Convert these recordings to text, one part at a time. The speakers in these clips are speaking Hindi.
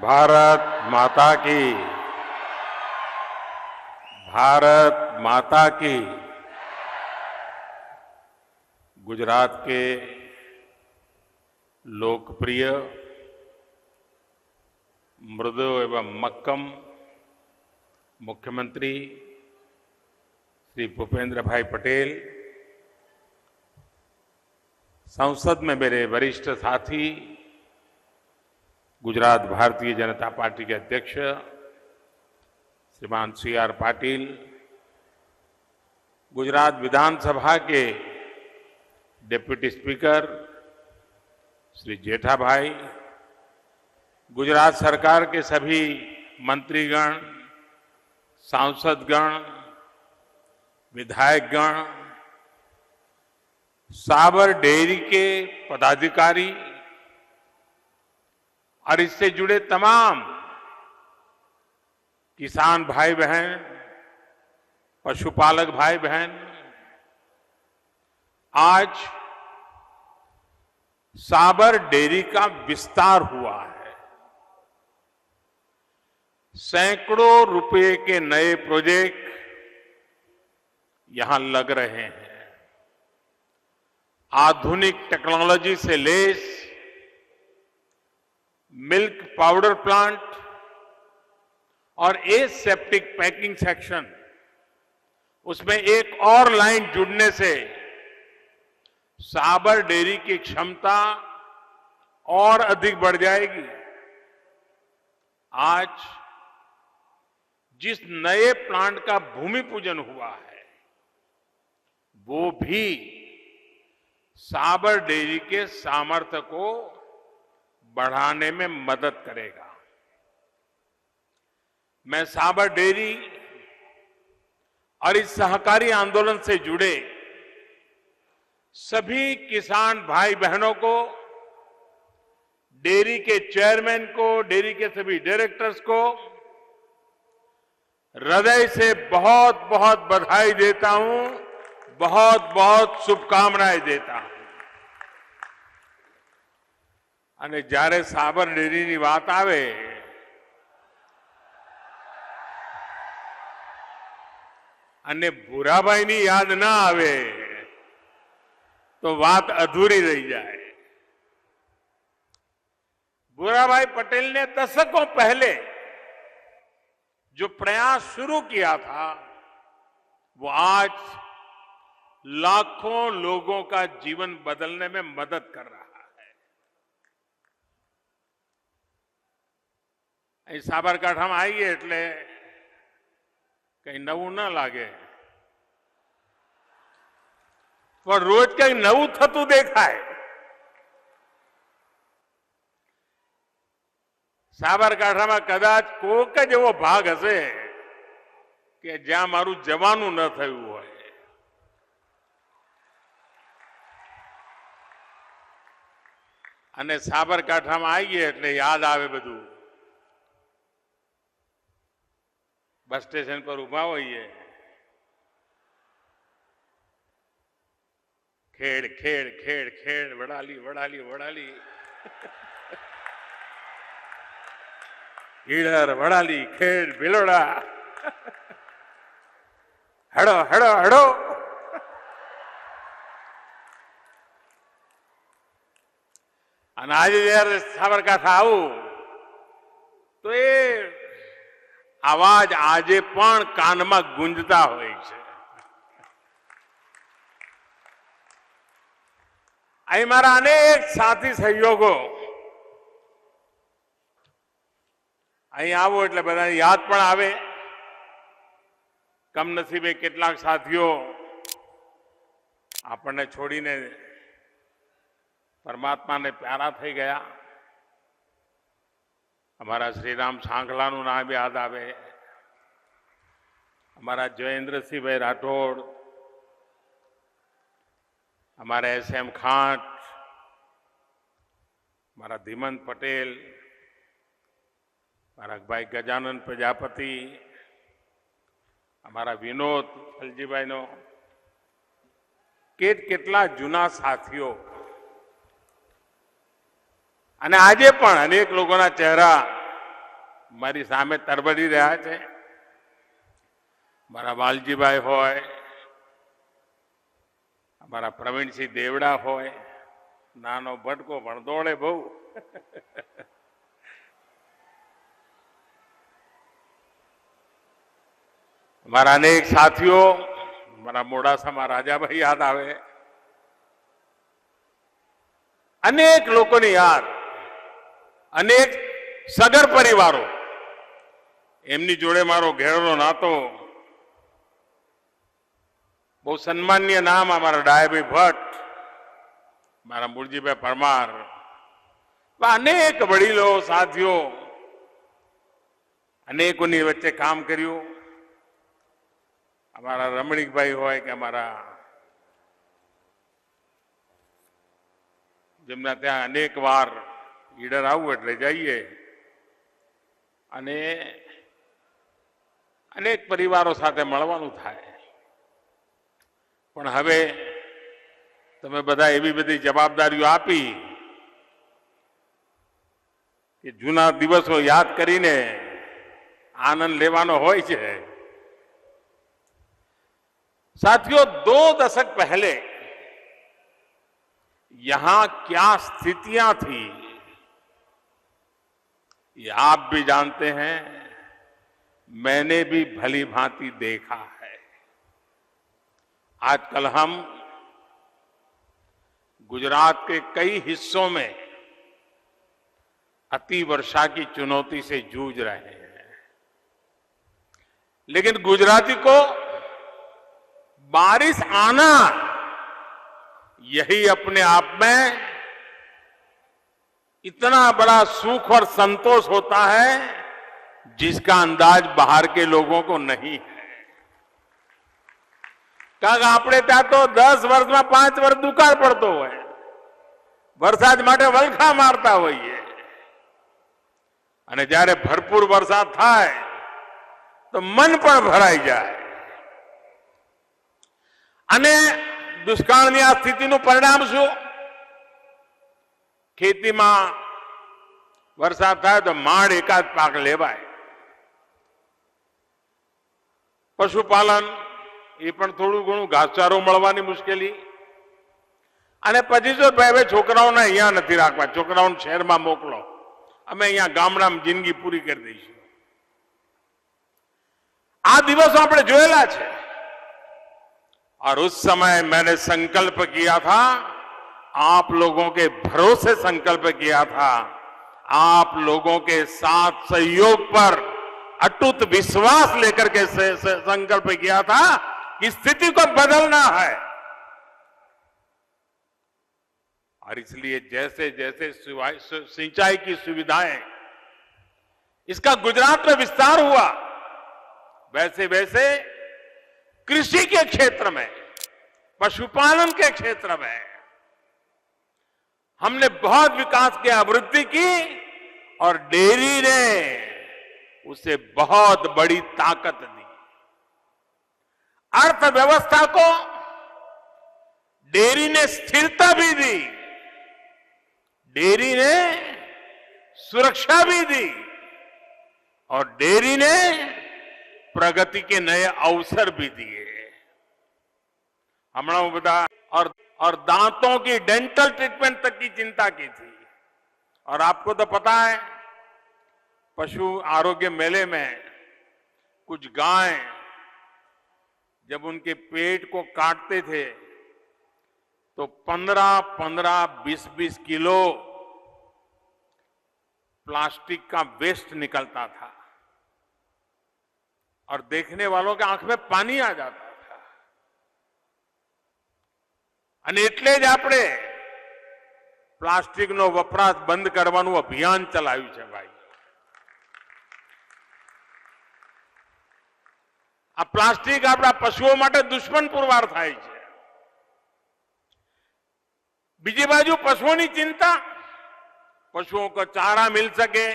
भारत माता की, भारत माता की। गुजरात के लोकप्रिय, मृदु एवं मक्कम मुख्यमंत्री श्री भूपेंद्र भाई पटेल, संसद में मेरे वरिष्ठ साथी गुजरात भारतीय जनता पार्टी के अध्यक्ष श्रीमान CR पाटिल, गुजरात विधानसभा के डिप्टी स्पीकर श्री जेठाभाई, गुजरात सरकार के सभी मंत्रीगण, सांसदगण, विधायकगण, साबर डेयरी के पदाधिकारी और इससे जुड़े तमाम किसान भाई बहन, पशुपालक भाई बहन, आज साबर डेयरी का विस्तार हुआ है। सैकड़ों रुपए के नए प्रोजेक्ट यहां लग रहे हैं। आधुनिक टेक्नोलॉजी से लैस मिल्क पाउडर प्लांट और सेप्टिक पैकिंग सेक्शन, उसमें एक और लाइन जुड़ने से साबर डेयरी की क्षमता और अधिक बढ़ जाएगी। आज जिस नए प्लांट का भूमि पूजन हुआ है, वो भी साबर डेयरी के सामर्थ्य को बढ़ाने में मदद करेगा। मैं साबर डेयरी और इस सहकारी आंदोलन से जुड़े सभी किसान भाई बहनों को, डेयरी के चेयरमैन को, डेयरी के सभी डायरेक्टर्स को हृदय से बहुत बहुत बधाई देता हूं, बहुत बहुत शुभकामनाएं देता हूं। અને જ્યારે સાબર ડેરીની વાત આવે અને ભૂરાભાઈની યાદ ના આવે તો વાત અધૂરી રહી જાય। भूराभाई पटेल ने दशकों पहले जो प्रयास शुरू किया था, वो आज लाखों लोगों का जीवन बदलने में मदद कर रहा है। અહીં સાબરકાંઠામાં આવીએ એટલે કઈ નવું ન લાગે, પણ રોજ કઈ નવું થતું દેખાય। સાબરકાંઠામાં કદાચ કોક જ એવો ભાગ હશે કે જ્યાં મારું જવાનું ન થયું હોય। અને સાબરકાંઠામાં આવીએ એટલે યાદ આવે બધું। बस स्टेशन पर उभा होइए, खेड़ खेड़ खेड़ खेड़, वड़ाली वड़ाली वड़ाली, ईड़र वड़ाली खेड़ बिलोड़ा, हड़ो हड़ो हड़ो। અને આજે જ્યારે સાબરકાંઠા આવું તો એ आवाज आजे पण कानमा गूंजता होय छे। અહીં મારા અનેક સાથી સહયોગો અહીં આવો એટલે બધાને યાદ પણ આવે। કમનસીબે કેટલાક સાથીઓ આપણને છોડીને પરમાત્માને પ્યારા થઈ ગયા। हमारा श्रीराम सांखलानु नाम याद आवे, हमारा जयेंद्र सिंह भाई राठौड़, हमारा SM खाट, हमारा धीमंत पटेल, हमारा भाई गजानन प्रजापति, हमारा विनोद फलजीभाई नो केटला जूना साथियों અને આજે પણ અનેક લોકોના ચહેરા મારી સામે તરબડી રહ્યા છે. મારા વાલજીભાઈ હોય, અમારા પ્રવીણસિંહ દેવડા હોય, નાનો ભટકો પણ દોડે બહુ. મારા અનેક સાથીઓ, મારા મોડાસામાં રાજાભાઈ યાદ આવે, અનેક લોકોની યાદ, અનેક સગર પરિવારો, એમની જોડે મારો ઘેરનો નાતો. બહુ સન્માનીય નામ અમારા ડાયાભાઈ ભટ્ટ, મારા મૂળજીભાઈ પરમાર, અનેક વડીલો સાથીઓ, અનેકોની વચ્ચે કામ કર્યું. અમારા રમણીકભાઈ હોય કે અમારા જેમના ત્યાં અનેક વાર ઈડર આવું એટલે જઈએ અને અનેક પરિવારો સાથે મળવાનું થાય. પણ હવે તમે બધા એવી બધી જવાબદારીઓ આપી કે જૂના દિવસો યાદ કરીને આનંદ લેવાનો હોય છે. साथियों, 2 दशक पहले यहां क्या स्थितियां थी ये आप भी जानते हैं, मैंने भी भली भांति देखा है. आजकल हम गुजरात के कई हिस्सों में अति वर्षा की चुनौती से जूझ रहे हैं. लेकिन गुजराती को बारिश आना यही अपने आप में इतना बड़ा सुख और संतोष होता है जिसका अंदाज बाहर के लोगों को नहीं है. કારણ આપણે ત્યાં તો 10 વર્ષમાં 5 વર્ષ દુકાળ પડતો હોય, વરસાદ માટે વલખા મારતા હોઈએ, અને જ્યારે ભરપૂર વરસાદ થાય તો મન પણ ભરાઈ જાય. અને દુષ્કાળની આ સ્થિતિનું પરિણામ શું? ખેતીમાં વરસાદ થાય તો માંડ એકાદ પાક લેવાય. પશુપાલન એ પણ થોડું ઘણું ઘાસચારો મળવાની મુશ્કેલી. અને પછી જો હવે છોકરાઓને અહીંયા નથી રાખવા, છોકરાઓને શહેરમાં મોકલો, અમે અહીંયા ગામડામાં જિંદગી પૂરી કરી દઈશું. આ દિવસો આપણે જોયેલા છે. और उस समय मैंने संकल्प किया था, आप लोगों के भरोसे संकल्प किया था, आप लोगों के साथ सहयोग पर अटूट विश्वास लेकर के संकल्प किया था कि स्थिति को बदलना है. और इसलिए जैसे जैसे सिंचाई की सुविधाएं इसका गुजरात में विस्तार हुआ, वैसे वैसे कृषि के क्षेत्र में, पशुपालन के क्षेत्र में हमने बहुत विकास की वृद्धि की और डेयरी ने उसे बहुत बड़ी ताकत दी. अर्थव्यवस्था को डेयरी ने स्थिरता भी दी, डेयरी ने सुरक्षा भी दी और डेयरी ने प्रगति के नए अवसर भी दिए. हमारा बता और दांतों की डेंटल ट्रीटमेंट तक की चिंता की थी. और आपको तो पता है, पशु आरोग्य मेले में कुछ गाय जब उनके पेट को काटते थे तो 15-15, 20-20 किलो प्लास्टिक का वेस्ट निकलता था और देखने वालों के आंख में पानी आ जाता था. અને એટલે જ આપણે પ્લાસ્ટિકનો વપરાશ બંધ કરવાનું અભિયાન ચલાવ્યું છે. ભાઈ, આ પ્લાસ્ટિક આપણા પશુઓ માટે દુશ્મન પુરવાર થાય છે. બીજી બાજુ પશુઓની ચિંતા, પશુઓ को चारा मिल सके,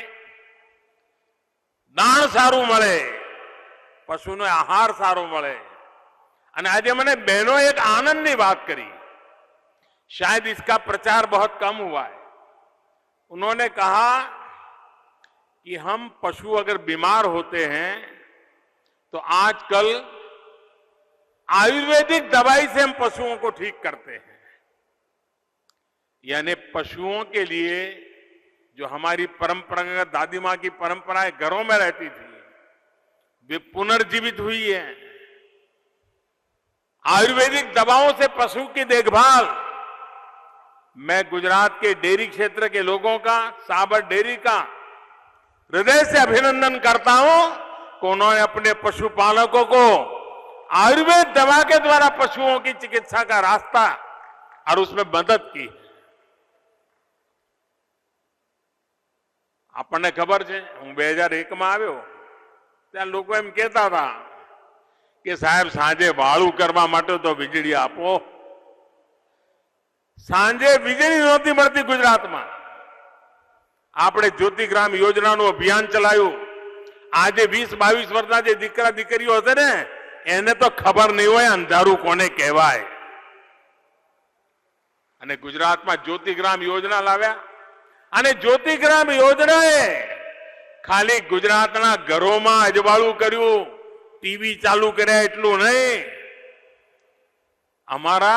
દાણ સારું મળે, પશુનો આહાર સારો મળે. અને આજે મને બહેનો એક આનંદની વાત કરી, शायद इसका प्रचार बहुत कम हुआ है. उन्होंने कहा कि हम पशु अगर बीमार होते हैं तो आजकल आयुर्वेदिक दवाई से हम पशुओं को ठीक करते हैं। यानी पशुओं के लिए जो हमारी परंपरागत दादी मां की परंपराएं घरों में रहती थी, वे पुनर्जीवित हुई है। आयुर्वेदिक दवाओं से पशु की देखभाल, मैं गुजरात के डेयरी क्षेत्र के लोगों का, साबर डेयरी का हृदय से अभिनंदन करता हूं कि उन्होंने अपने पशुपालकों को आयुर्वेद दवा के द्वारा पशुओं की चिकित्सा का रास्ता और उसमें मदद की। આપણને ખબર છે, હું 2001 માં આવ્યો ત્યાં લોકો એમ કહેતા હતા કે સાહેબ સાંજે વાળું કરવા માટે તો વીજળી આપો। સાંજે વીજળી નહોતી મળતી ગુજરાતમાં। આપણે જ્યોતિગ્રામ યોજનાનું અભિયાન ચલાવ્યું। આજે 20-22 વર્ષના જે દીકરા દીકરીઓ હશે ને, એને તો ખબર નહીં હોય અંધારું કોને કહેવાય। અને ગુજરાતમાં જ્યોતિગ્રામ યોજના લાવ્યા અને જ્યોતિગ્રામ યોજનાએ ખાલી ગુજરાતના ઘરોમાં અજવાળું કર્યું, ટીવી ચાલુ કર્યા એટલું નહીં, અમારા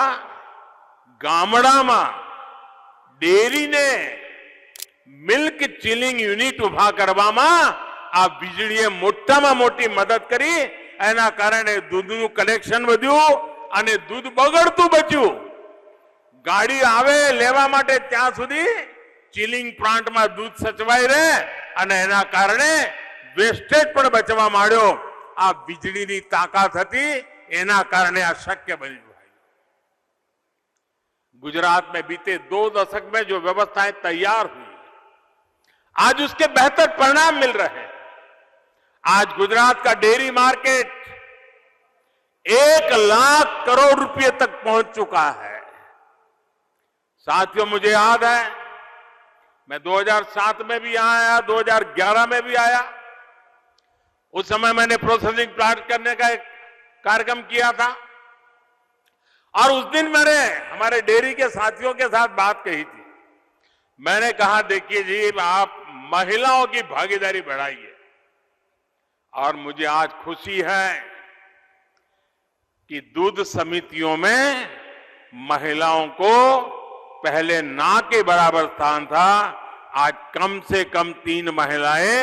ગામડામાં ડેરીને મિલ્ક ચિલિંગ યુનિટ ઉભા કરવામાં આ વીજળીએ મોટામાં મોટી મદદ કરી। એના કારણે દૂધનું કલેક્શન વધ્યું અને દૂધ બગડતું બચ્યું। ગાડી આવે લેવા માટે ત્યાં સુધી ચિલિંગ પ્લાન્ટમાં દૂધ સચવાઈ રહે અને એના કારણે વેસ્ટેજ પણ બચવા માંડ્યો। આ વીજળીની તાકાત હતી, એના કારણે આ શક્ય બન્યું। गुजरात में बीते 2 दशक में जो व्यवस्थाएं तैयार हुई, आज उसके बेहतर परिणाम मिल रहे हैं। आज गुजरात का डेयरी मार्केट 1 लाख करोड़ रुपए तक पहुंच चुका है। साथियों, मुझे याद है मैं 2007 में भी यहां आया, 2011 में भी आया। उस समय मैंने प्रोसेसिंग प्लांट करने का एक कार्यक्रम किया था और उस दिन मैंने हमारे डेयरी के साथियों के साथ बात कही थी। मैंने कहा, देखिए जी, आप महिलाओं की भागीदारी बढ़ाइए। और मुझे आज खुशी है कि दूध समितियों में महिलाओं को पहले ना के बराबर स्थान था, आज कम से कम 3 महिलाएं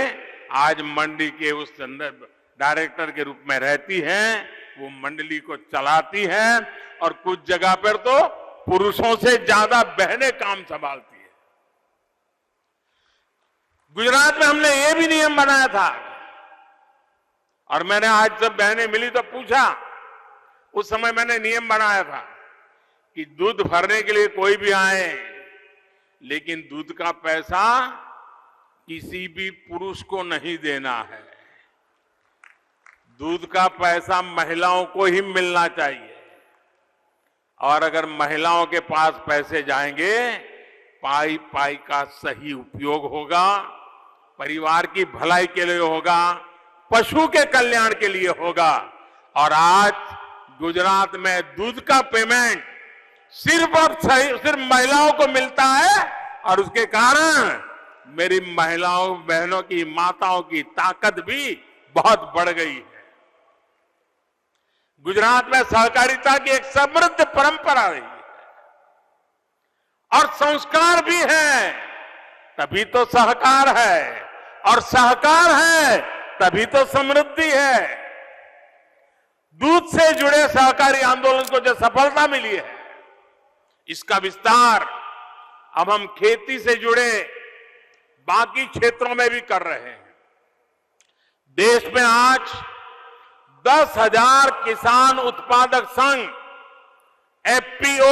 आज मंडी के उस डायरेक्टर के रूप में रहती हैं, वो मंडली को चलाती हैं और कुछ जगह पर तो पुरुषों से ज्यादा बहनें काम संभालती है। गुजरात में हमने ये भी नियम बनाया था और मैंने आज जब बहनें मिली तो पूछा, उस समय मैंने नियम बनाया था कि दूध भरने के लिए कोई भी आए, लेकिन दूध का पैसा किसी भी पुरुष को नहीं देना है। दूध का पैसा महिलाओं को ही मिलना चाहिए। और अगर महिलाओं के पास पैसे जाएंगे, पाई पाई का सही उपयोग होगा, परिवार की भलाई के लिए होगा, पशु के कल्याण के लिए होगा। और आज गुजरात में दूध का पेमेंट सिर्फ और सिर्फ महिलाओं को मिलता है और उसके कारण मेरी महिलाओं, बहनों की, माताओं की ताकत भी बहुत बढ़ गई है। गुजरात में सहकारिता की एक समृद्ध परंपरा रही है और संस्कार भी है, तभी तो सहकार है, और सहकार है तभी तो समृद्धि है। दूध से जुड़े सहकारी आंदोलन को जो सफलता मिली है, इसका विस्तार अब हम खेती से जुड़े बाकी क्षेत्रों में भी कर रहे हैं। देश में आज 10,000 किसान उत्पादक संघ, एफपीओ,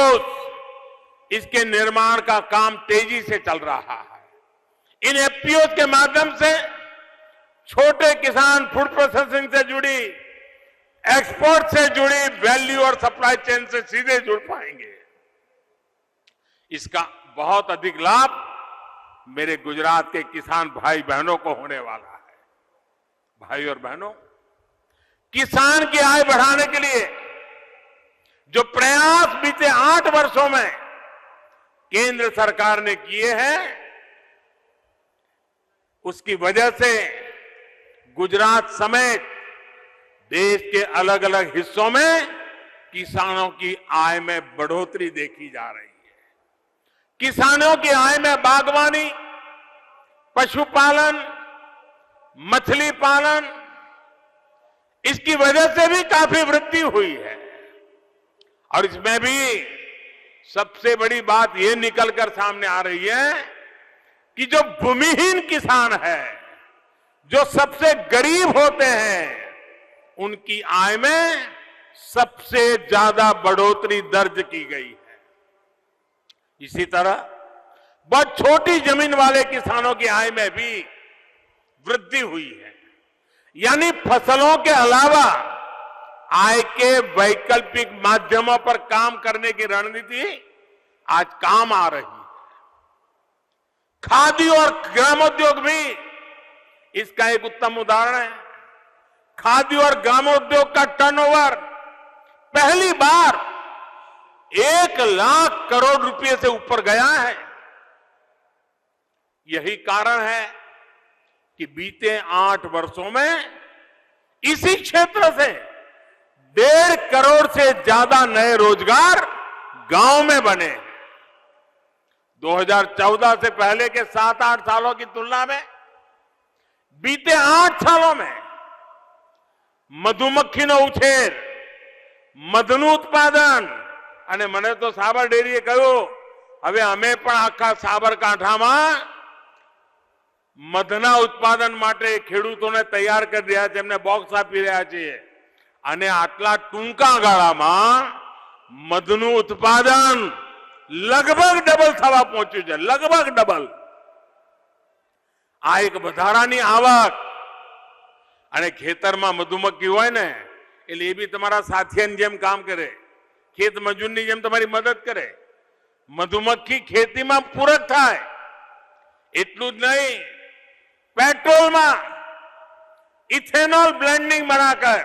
इसके निर्माण का काम तेजी से चल रहा है। इन एफपीओ के माध्यम से छोटे किसान फूड प्रोसेसिंग से जुड़ी, एक्सपोर्ट से जुड़ी वैल्यू और सप्लाई चेन से सीधे जुड़ पाएंगे। इसका बहुत अधिक लाभ मेरे गुजरात के किसान भाई बहनों को होने वाला है। भाई और बहनों, किसान की आय बढ़ाने के लिए जो प्रयास बीते 8 वर्षों में केंद्र सरकार ने किए हैं, उसकी वजह से गुजरात समेत देश के अलग अलग हिस्सों में किसानों की आय में बढ़ोतरी देखी जा रही है। किसानों की आय में बागवानी, पशुपालन, मछली पालन, इसकी वजह से भी काफी वृद्धि हुई है। और इसमें भी सबसे बड़ी बात यह निकलकर सामने आ रही है कि जो भूमिहीन किसान है, जो सबसे गरीब होते हैं, उनकी आय में सबसे ज्यादा बढ़ोतरी दर्ज की गई है। इसी तरह बहुत छोटी जमीन वाले किसानों की आय में भी वृद्धि हुई है। यानी फसलों के अलावा आय के वैकल्पिक माध्यमों पर काम करने की रणनीति आज काम आ रही है। खादी और ग्रामोद्योग भी इसका एक उत्तम उदाहरण है। खादी और ग्रामोद्योग का टर्नओवर पहली बार 1 लाख करोड़ रुपए से ऊपर गया है। यही कारण है कि बीते 8 वर्षों में इसी क्षेत्र से 1.5 करोड़ से ज्यादा नए रोजगार गांव में बने। 2014 से पहले के 7-8 सालों की तुलना में बीते 8 सालों में मधुमक्खीનો ઉછેર, મધનું ઉત્પાદન અને મને તો સાબર ડેરીએ કહ્યું હવે અમે પણ આખા સાબરકાંઠામાં મધના ઉત્પાદન માટે ખેડૂતોને તૈયાર કરી રહ્યા છે, એમને બોક્સ આપી રહ્યા છીએ અને આટલા ટૂંકા ગાળામાં મધનું ઉત્પાદન લગભગ ડબલ થવા પહોંચ્યું છે, લગભગ ડબલ। આ એક વધારાની આવક। અને ખેતરમાં મધુમક્ખી હોય ને એટલે એ બી તમારા સાથીની જેમ કામ કરે, ખેત મજૂરની જેમ તમારી મદદ કરે। મધુમક્ખી ખેતીમાં પૂરક થાય એટલું જ નહીં, પેટ્રોલમાં ઇથેનોલ બ્લેન્ડિંગ બનાकर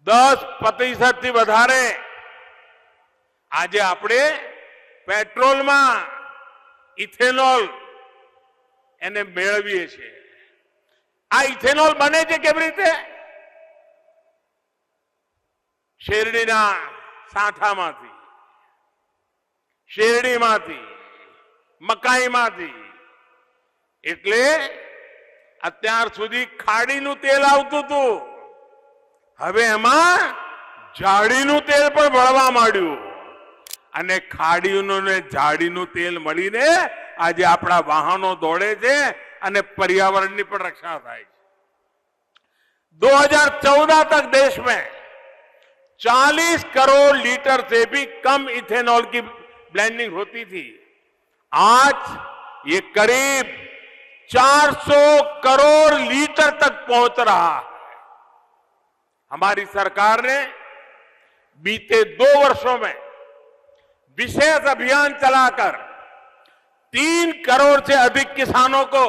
10% થી વધારે આજે આપણે પેટ્રોલમાં ઇથેનોલ એને મેળવીએ છીએ। આ ઇથેનોલ બને છે કેવી રીતે? શેરડીના સાંઠામાંથી, શેરડીમાંથી, મકાઈમાંથી। એટલે અત્યાર સુધી ખાડીનું તેલ આવતું હતું, હવે એમાં ઝાડીનું તેલ પણ ભળવા માંડ્યું અને ખાડીનું ને ઝાડીનું તેલ મળીને આજે આપણા વાહનો દોડે છે અને पर्यावरण पर रक्षा થાય છે। 2014 तक देश में 40 करोड़ लीटर से भी कम इथेनॉल की ब्लेंडिंग होती थी। आज ये करीब 400 करोड़ लीटर तक पहुंच रहा है। हमारी सरकार ने बीते 2 वर्षों में विशेष अभियान चलाकर 3 करोड़ से अधिक किसानों को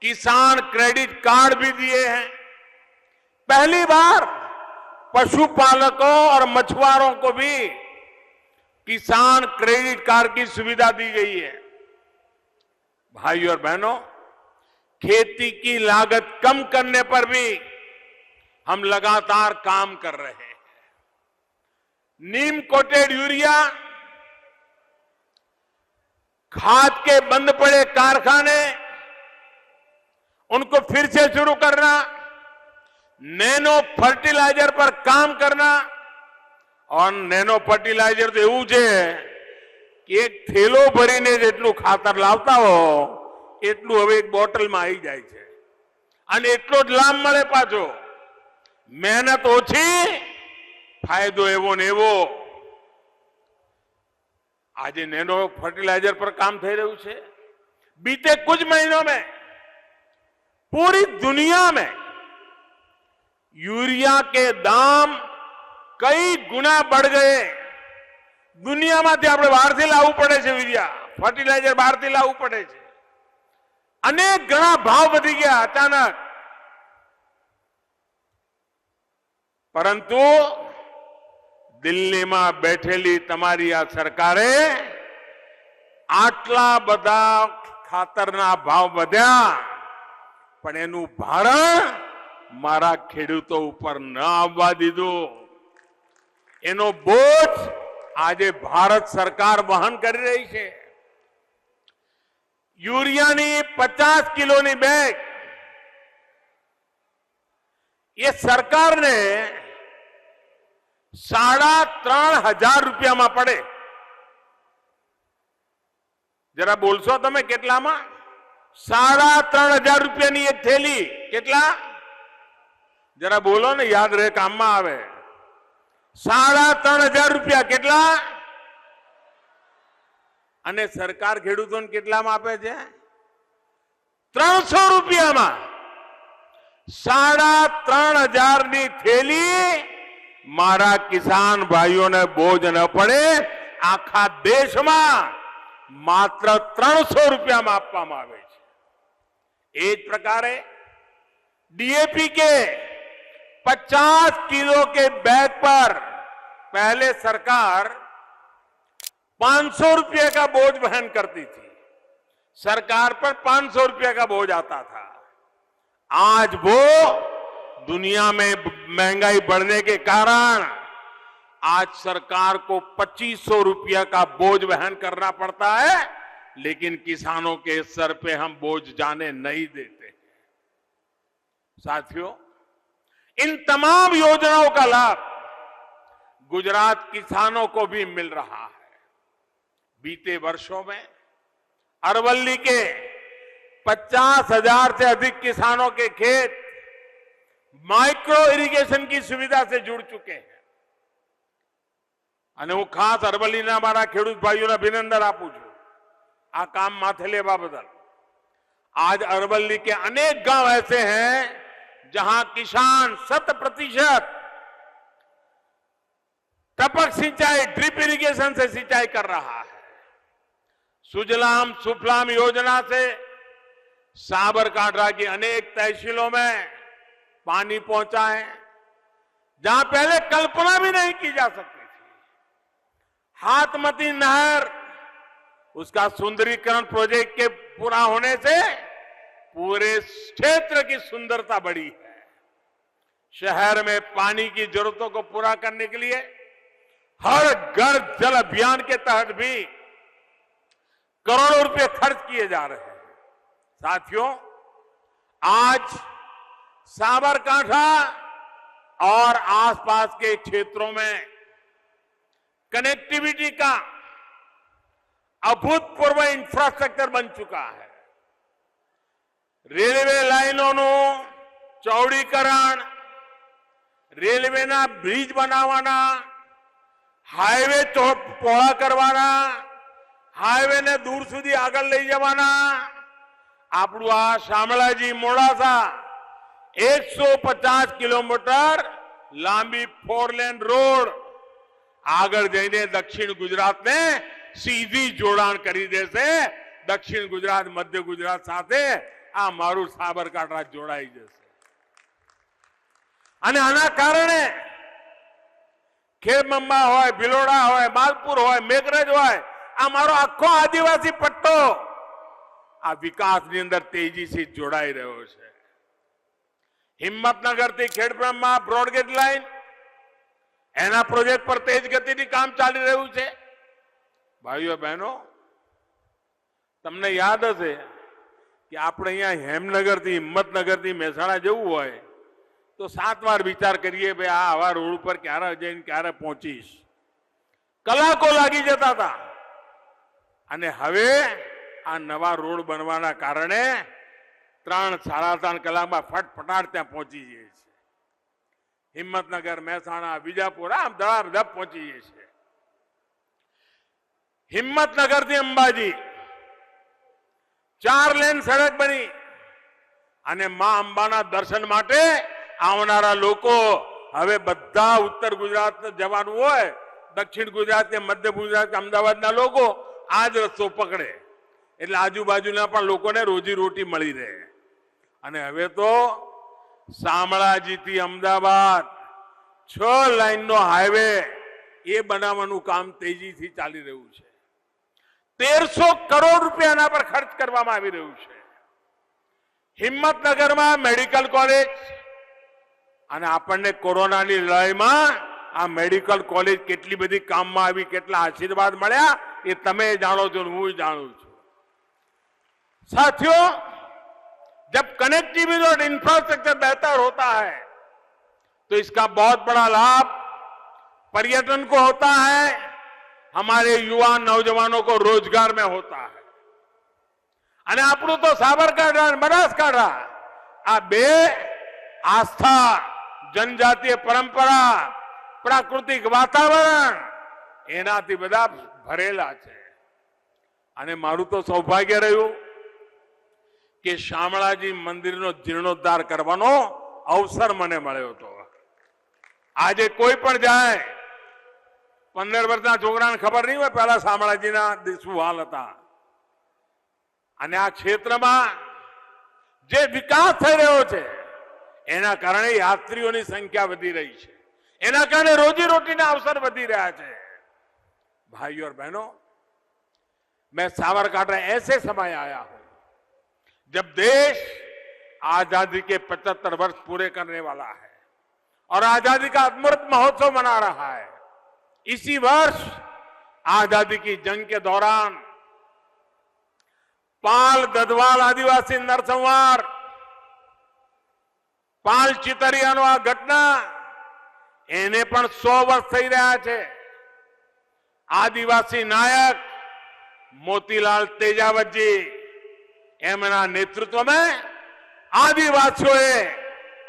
किसान क्रेडिट कार्ड भी दिए हैं। पहली बार पशुपालकों और मछुआरों को भी किसान क्रेडिट कार्ड की सुविधा दी गई है। भाई और बहनों, खेती की लागत कम करने पर भी हम लगातार काम कर रहे हैं। नीम कोटेड यूरिया, खाद के बंद पड़े कारखाने, उनको फिर से शुरू करना, नैनो फर्टिलाइजर पर काम करना। और नैनो फर्टिलाइजर तो એવું છે કે એક થેલો ભરીને જેટલું ખાતર લાવતા હો એટલું હવે એક બોટલમાં આવી જાય છે અને એટલો જ લાભ મળે પાછો। મહેનત ઓછી, ફાયદો એવો ને એવો। આજે नैनो फर्टिलाइजर पर काम થઈ રહ્યું છે। बीते कुछ महीनों में पूरी दुनिया में यूरिया के दाम कई गुना बढ़ गए। दुनिया में આપણે બહારથી લાવવું પડે છે, यूरिया फर्टिलाइजर બહારથી લાવવું પડે છે। अनेक गणा भाव વધી ગયા अचानक। परंतु દિલ્હીમાં બેઠેલી તમારી આ સરકારે આટલા બધા ખાતરના ભાવ વધ્યા, પણ એનું ભારણ મારા ખેડૂતો ઉપર ન આવવા દીધું. એનો બોજ આજે ભારત સરકાર વહન કરી રહી છે. યુરિયાની 50 કિલોની બેગ એ સરકારને 3,500 રૂપિયામાં પડે. જરા બોલશો તમે કેટલામાં? 3,500 રૂપિયાની એક થેલી. કેટલા? જરા બોલો ને, યાદ રહે, કામમાં આવે. 3,500 રૂપિયા. કેટલા? અને સરકાર ખેડૂતોને કેટલામાં આપે છે? 300 રૂપિયામાં. 3,500 ની થેલી મારા કિસાન ભાઈઓને બોજ ન પડે, આખા દેશમાં માત્ર 300 રૂપિયામાં આપવામાં આવે છે. એ જ પ્રકારે डीएपी के 50 किलो के बैग पर पहले सरकार 500 रुपये का बोझ वहन करती थी. सरकार पर 500 रुपये का बोझ आता था. आज वो दुनिया में महंगाई बढ़ने के कारण आज सरकार को 2500 रुपया का बोझ वहन करना पड़ता है, लेकिन किसानों के सर पे हम बोझ जाने नहीं देते. साथियों, इन तमाम योजनाओं का लाभ गुजरात किसानों को भी मिल रहा है. बीते वर्षों में अरवल्ली के 50,000 से अधिक किसानों के खेत माइक्रो इरिगेशन की सुविधा से जुड़ चुके हैं. અને હું ખાસ અરવલ્લીના મારા ખેડૂત ભાઈઓને અભિનંદન આપું છું આ કામ માથે લેવા બદલ. आज अरवल्ली के अनेक गांव ऐसे हैं जहां किसान 100% टपक सिंचाई, ड्रिप इरिगेशन से सिंचाई कर रहा है. सुजलाम सुफलाम योजना से साबरकांठा की अनेक तहसीलों में पानी पहुंचा है, जहां पहले कल्पना भी नहीं की जा सकती थी. हाथमती नहर, उसका सुंदरीकरण प्रोजेक्ट के पूरा होने से पूरे क्षेत्र की सुंदरता बढ़ी है. शहर में पानी की जरूरतों को पूरा करने के लिए हर घर जल अभियान के तहत भी करोड़ों रुपए खर्च किए जा रहे हैं. साथियों, आज साबरकांठा और आसपास के क्षेत्रों में कनेक्टिविटी का અભૂતપૂર્વ ઇન્ફ્રાસ્ટ્રક્ચર બન ચુકા है. રેલવે લાઈનોનું ચૌડીકરણ, રેલવેના બ્રિજ બનાવવાના, હાઈવે પહોળા કરવાના, હાઈવેને દૂર સુધી આગળ લઈ જવાના. આપણું આ શામળાજી મોડાસા 150 કિલોમીટર લાંબી 4 લેન રોડ આગળ જઈને દક્ષિણ ગુજરાતને सीधी जोड़ाण करी देशे. दक्षिण गुजरात मध्य गुजरात साथे आ मारू साबरकांठा जोड़ाई जशे. અને આના કારણે ખેડબ્રહ્મા હોય, ભિલોડા હોય, માલપુર હોય, મેઘરજ હોય, આ મારો આખો આદિવાસી પટ્ટો આ વિકાસની અંદર તેજીથી જોડાઈ રહ્યો છે. હિંમતનગરથી ખેડબ્રહ્મા બ્રોડગેજ લાઈન, એના પ્રોજેક્ટ પર તેજ ગતિથી કામ ચાલી રહ્યું છે. ભાઈઓ બહેનો, તમને યાદ હશે કે આપણે અહીંયા હેમનગરથી, હિંમતનગરથી મહેસાણા જવું હોય તો 7 વાર વિચાર કરીએ, ભાઈ આ આવા રોડ ઉપર ક્યારે જઈને ક્યારે પહોંચીશ. કલાકો લાગી જતા હતા. અને હવે આ નવા રોડ બનવાના કારણે 3-3.5 કલાકમાં ફટફટાટ ત્યાં પહોંચી જઈએ છીએ. હિંમતનગર, મહેસાણા, બીજાપુર, આમ ધડાધડ પહોંચી જઈએ છીએ. हिम्मतनगर थी अंबाजी 4 लेन सड़क बनी અને માં અંબાના દર્શન માટે આવનારા લોકો હવે બધા ઉત્તર ગુજરાત જવાનું હોય, દક્ષિણ ગુજરાત કે મધ્ય ગુજરાત, અમદાવાદના લોકો આ જ રસ્તો પકડે એટલે આજુબાજુના પણ લોકોને રોજી રોટી મળી રહે. અને હવે તો શામળાજીથી અમદાવાદ 6 લાઈનનો હાઈવે એ બનાવવાનું કામ તેજીથી ચાલી રહ્યું છે. 1300 કરોડ રૂપિયા આના પર ખર્ચ કરવામાં આવી રહ્યું છે. હિંમતનગરમાં મેડિકલ કોલેજ અને આપણને કોરોનાની લડાઈમાં આ મેડિકલ કોલેજ કેટલી બધી કામમાં આવી, કેટલા આશીર્વાદ મળ્યા ये તમે જાણો છો, હું જાણું છું. साथियों, जब कनेक्टिविटी और इंफ्रास्ट्रक्चर बेहतर होता है तो इसका बहुत बड़ा लाभ पर्यटन को होता है, हमारे युवा नौजवानों को रोजगार में होता है. અને આપણું તો સાબરકાંઠા અને બનાસકાંઠા આ બે આસ્થા, જનજાતીય પરંપરા, પ્રાકૃતિક વાતાવરણ એનાથી બધા ભરેલા છે. અને મારું તો સૌભાગ્ય રહ્યું કે શામળાજી મંદિરનો જીર્ણોદ્ધાર કરવાનો અવસર મને મળ્યો હતો. આજે કોઈ પણ જાય, 15 વર્ષના છોકરાને ખબર નહીં હોય પહેલા શામળાજીના શું હાલ હતા. અને આ ક્ષેત્રમાં જે વિકાસ થઈ રહ્યો છે એના કારણે યાત્રીઓની સંખ્યા વધી રહી છે, એના કારણે રોજીરોટીના અવસર વધી રહ્યા છે. भाइयों और बहनों, मैं साबरकांठा ऐसे समय आया हूं जब देश आजादी के 75 वर्ष पूरे करने वाला है और आजादी का अमृत महोत्सव मना रहा है. इसी वर्ष आजादी की जंग के दौरान पाल गढ़वाल आदिवासी नरसंहार, पाल चितरियानो आ घटना એને પણ 100 વર્ષ થઈ રહ્યા છે. आदिवासी नायक मोतीलाल तेजावत जी एमना नेतृत्व में आदिवासीओए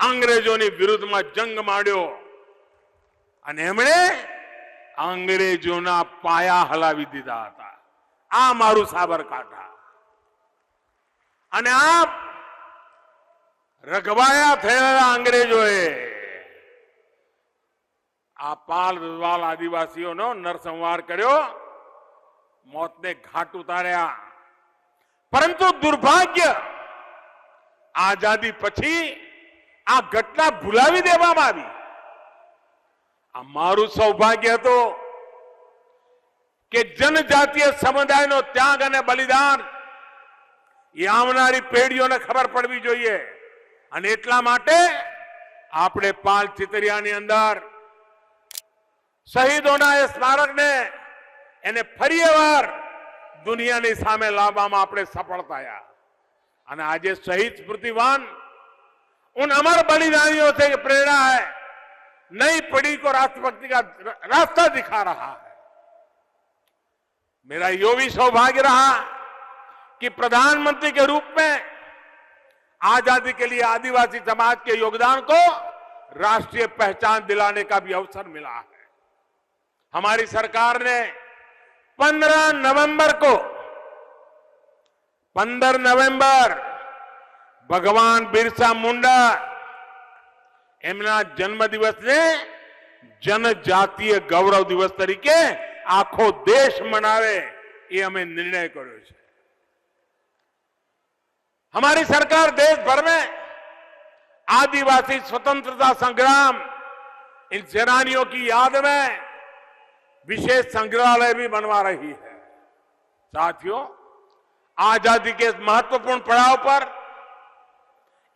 अंग्रेजोनी विरुद्धમાં जंग माड्यो અને એમણે અંગ્રેજોના પાયા હલાવી દીધા હતા. આ મારું સાબરકાંઠા. અને આ રઘવાયા થયેલા અંગ્રેજોએ આ પાલ ગઢવાલ આદિવાસીઓનો નરસંહાર કર્યો, મોતને ઘાટ ઉતાર્યા. પરંતુ દુર્ભાગ્ય, આઝાદી પછી આ ઘટના ભૂલાવી દેવામાં આવી. આ મારું સૌભાગ્ય હતું કે જનજાતીય સમુદાયનો ત્યાગ અને બલિદાન એ આવનારી પેઢીઓને ખબર પડવી જોઈએ. અને એટલા માટે આપણે પાલ ચિતરિયાની અંદર શહીદોના એ સ્મારકને એને ફરી એકવાર દુનિયાની સામે લાવવામાં આપણે સફળ થયા. અને આજે શહીદ સ્મૃતિવાન उन अमर बलिदानियों से प्रेरणा है, नई पीढ़ी को राष्ट्रभक्ति का रास्ता दिखा रहा है. मेरा यो भी सौभाग्य रहा कि प्रधानमंत्री के रूप में आजादी के लिए आदिवासी समाज के योगदान को राष्ट्रीय पहचान दिलाने का भी अवसर मिला है. हमारी सरकार ने 15 नवंबर भगवान बिरसा मुंडा एमना जन्म दिवस ने जनजातीय गौरव दिवस तरीके आखो देश मनावे ये हमें निर्णय कर्यो छे. हमारी सरकार देश भर में आदिवासी स्वतंत्रता संग्राम इन सेनानियों की याद में विशेष संग्रहालय भी बनवा रही है. साथियों, आजादी के इस महत्वपूर्ण पड़ाव पर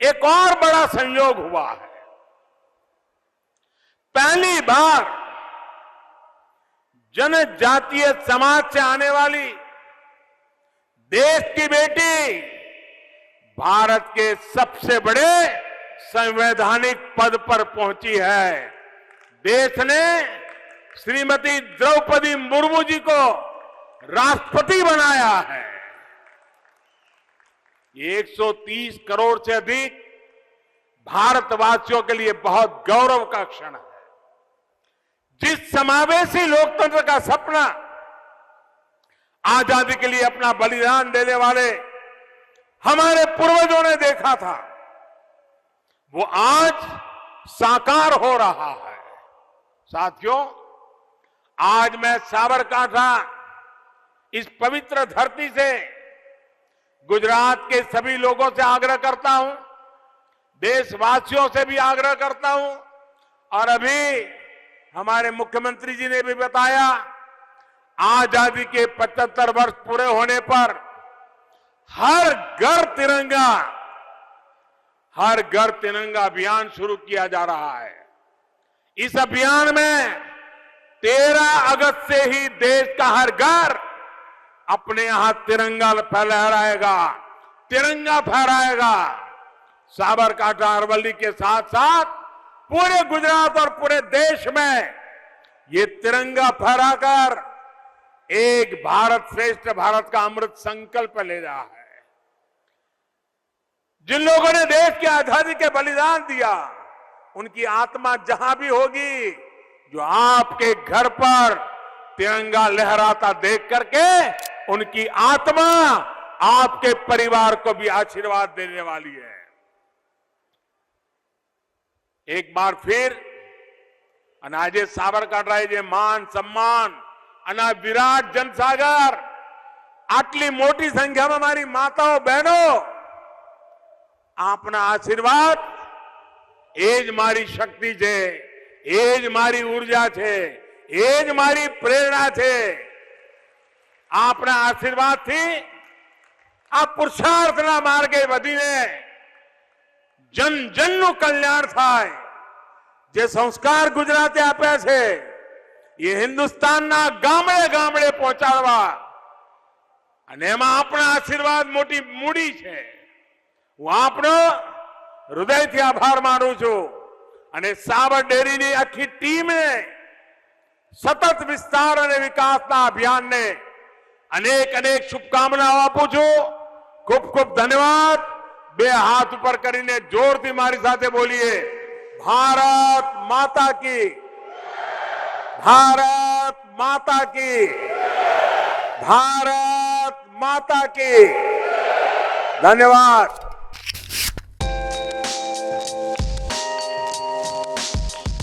एक और बड़ा संयोग हुआ है. पहली बार जनजातीय समाज से आने वाली देश की बेटी भारत के सबसे बड़े संवैधानिक पद पर पहुंची है. देश ने श्रीमती द्रौपदी मुर्मू जी को राष्ट्रपति बनाया है. 130 करोड़ से अधिक भारतवासियों के लिए बहुत गौरव का क्षण है. जिस समावेशी लोकतंत्र का सपना आजादी के लिए अपना बलिदान देने वाले हमारे पूर्वजों ने देखा था, वो आज साकार हो रहा है. साथियों, आज मैं साबरकांठा इस पवित्र धरती से गुजरात के सभी लोगों से आग्रह करता हूं, देशवासियों से भी आग्रह करता हूं, और अभी हमारे मुख्यमंत्री जी ने भी बताया, आजादी के 75 वर्ष पूरे होने पर हर घर तिरंगा अभियान शुरू किया जा रहा है। इस अभियान में 13 अगस्त से ही देश का हर घर अपने यहां तिरंगा फहराएगा, तिरंगा फहराएगा। साबरकांठा अरवली के साथ साथ पूरे गुजरात और पूरे देश में ये तिरंगा फहराकर एक भारत श्रेष्ठ भारत का अमृत संकल्प ले रहा है। जिन लोगों ने देश की आजादी के बलिदान दिया, उनकी आत्मा जहां भी होगी, जो आपके घर पर तिरंगा लहराता देख करके उनकी आत्मा आपके परिवार को भी आशीर्वाद देने वाली है। एक बार फिर अनाजे साबरकांठा जे मान सम्मान અને વિરાટ જનસાગર, આટલી મોટી સંખ્યામાં મારી માતાઓ બહેનો, આપના આશીર્વાદ એ જ મારી શક્તિ છે, એ જ મારી ઉર્જા છે, એ જ મારી પ્રેરણા છે। આપના આશીર્વાદથી આ પુરુષાર્થના માર્ગે વધીને જન જનનું કલ્યાણ થાય। જે સંસ્કાર ગુજરાતે આપ્યા છે ये हिंदुस्तानना गामड़े गामड़े पहोंचाडवा અને એમાં આપણા આશીર્વાદ મોટી મૂડી છે। હું આપનો હૃદયથી આભાર માનું છું અને સાબર ડેરીની આખી ટીમને સતત વિસ્તાર અને વિકાસના અભિયાનને અનેક અનેક શુભકામનાઓ આપું છું। ખૂબ ખૂબ ધન્યવાદ। બે હાથ ઉપર કરીને જોરથી મારી સાથે બોલીએ, ભારત માતા की, भारत माता की, भारत माता की। धन्यवाद।